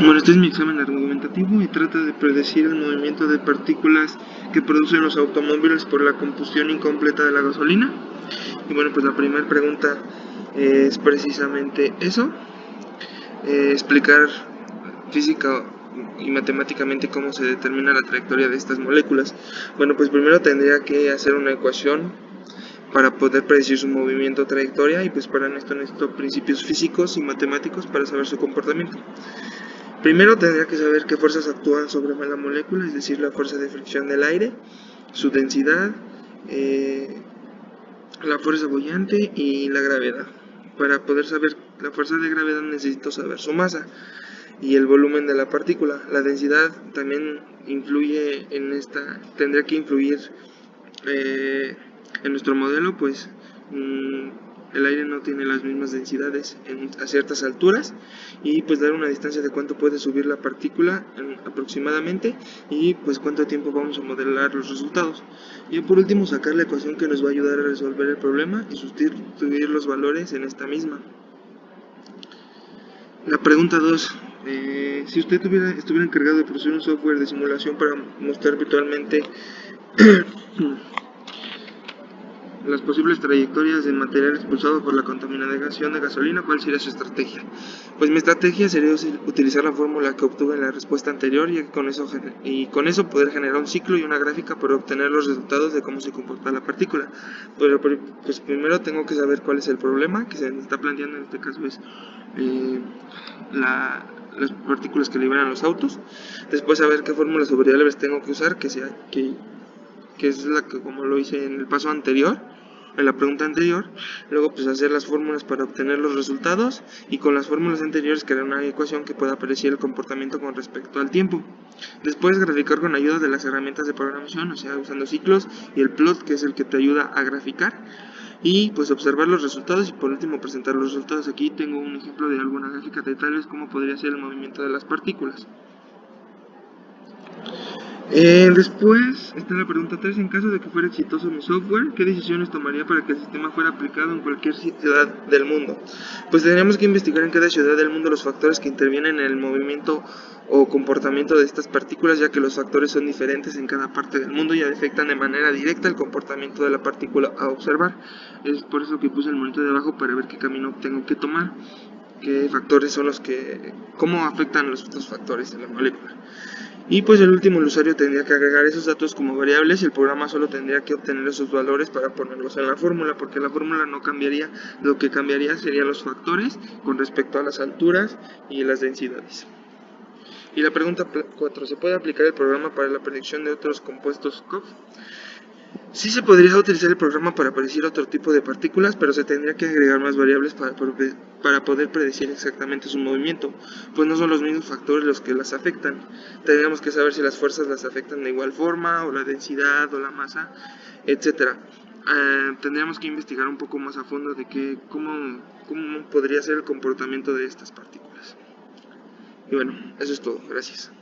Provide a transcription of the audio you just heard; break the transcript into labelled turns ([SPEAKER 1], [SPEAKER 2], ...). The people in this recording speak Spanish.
[SPEAKER 1] Bueno, este es mi examen argumentativo y trata de predecir el movimiento de partículas que producen los automóviles por la combustión incompleta de la gasolina. Y bueno, pues la primera pregunta es precisamente eso, explicar física y matemáticamente cómo se determina la trayectoria de estas moléculas. Bueno, pues primero tendría que hacer una ecuación para poder predecir su movimiento o trayectoria, y pues para esto necesito principios físicos y matemáticos para saber su comportamiento. Primero tendría que saber qué fuerzas actúan sobre la molécula, es decir, la fuerza de fricción del aire, su densidad, la fuerza boyante y la gravedad. Para poder saber la fuerza de gravedad necesito saber su masa y el volumen de la partícula. La densidad también influye en esta, tendría que influir en nuestro modelo, pues el aire no tiene las mismas densidades a ciertas alturas, y pues dar una distancia de cuánto puede subir la partícula aproximadamente, y pues cuánto tiempo vamos a modelar los resultados. Y por último sacar la ecuación que nos va a ayudar a resolver el problema y sustituir los valores en esta misma. La pregunta 2. Si usted estuviera encargado de producir un software de simulación para mostrar virtualmente las posibles trayectorias del material expulsado por la contaminación de gasolina, ¿cuál sería su estrategia? Pues mi estrategia sería utilizar la fórmula que obtuve en la respuesta anterior, y con eso poder generar un ciclo y una gráfica para obtener los resultados de cómo se comporta la partícula. Pero pues primero tengo que saber cuál es el problema que se me está planteando. En este caso es las partículas que liberan los autos. Después saber qué fórmulas o variables tengo que usar, que es la que, como lo hice en el paso anterior, en la pregunta anterior. Luego pues hacer las fórmulas para obtener los resultados, y con las fórmulas anteriores crear una ecuación que pueda predecir el comportamiento con respecto al tiempo. Después graficar con ayuda de las herramientas de programación, o sea, usando ciclos y el plot, que es el que te ayuda a graficar, y pues observar los resultados, y por último presentar los resultados. Aquí tengo un ejemplo de alguna gráfica de tal vez cómo podría ser el movimiento de las partículas. Después está la pregunta 3. En caso de que fuera exitoso mi software, ¿qué decisiones tomaría para que el sistema fuera aplicado en cualquier ciudad del mundo? Pues tendríamos que investigar en cada ciudad del mundo los factores que intervienen en el movimiento o comportamiento de estas partículas, ya que los factores son diferentes en cada parte del mundo y afectan de manera directa el comportamiento de la partícula a observar. Es por eso que puse el monito de abajo, para ver qué camino tengo que tomar, qué factores son cómo afectan los otros factores de la molécula. Y pues el último, el usuario tendría que agregar esos datos como variables, y el programa solo tendría que obtener esos valores para ponerlos en la fórmula, porque la fórmula no cambiaría. Lo que cambiaría serían los factores con respecto a las alturas y las densidades. Y la pregunta 4. ¿Se puede aplicar el programa para la predicción de otros compuestos COF? Sí, se podría utilizar el programa para predecir otro tipo de partículas, pero se tendría que agregar más variables para poder predecir exactamente su movimiento, pues no son los mismos factores los que las afectan. Tendríamos que saber si las fuerzas las afectan de igual forma, o la densidad, o la masa, etc. Tendríamos que investigar un poco más a fondo de cómo podría ser el comportamiento de estas partículas. Y bueno, eso es todo. Gracias.